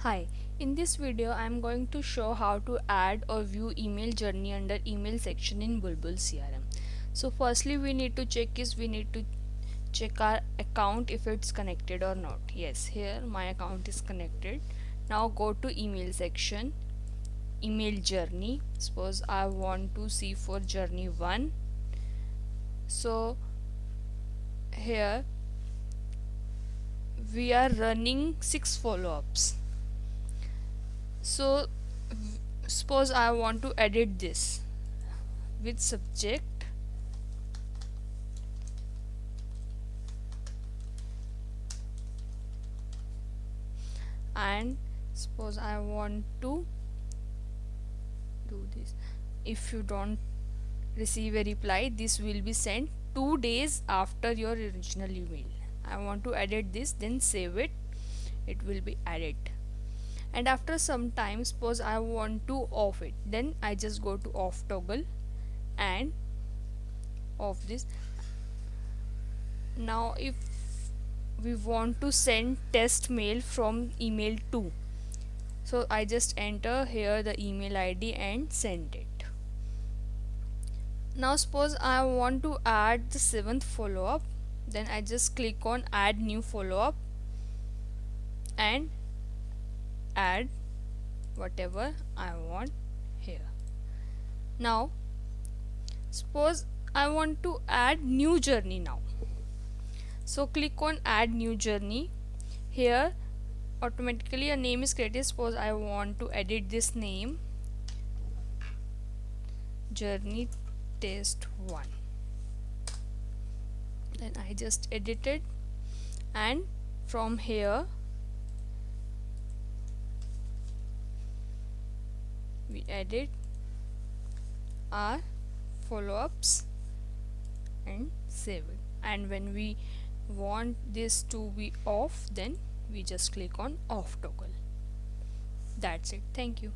Hi, in this video I am going to show how to add or view email journey under email section in Bulbul CRM. So firstly we need to check our account if it's connected or not. Yes, here my account is connected. Now go to email section, email journey. Suppose I want to see for journey 1. So here we are running 6 follow-ups. So suppose I want to edit this with subject and suppose I want to do this. If you don't receive a reply, this will be sent 2 days after your original email. I want to edit this, then save it. It will be added. And after some time, suppose I want to off it, then I just go to off toggle and off this. Now if we want to send test mail from email 2, so I just enter here the email ID and send it. Now suppose I want to add the 7th follow-up, then I just click on add new follow-up and add whatever I want here. Now suppose I want to add new journey now, so click on add new journey. Here automatically a name is created. Suppose I want to edit this name, journey test 1, then I just edit it, and from here we edit our follow-ups and save it. And when we want this to be off, then we just click on off toggle. That's it. Thank you.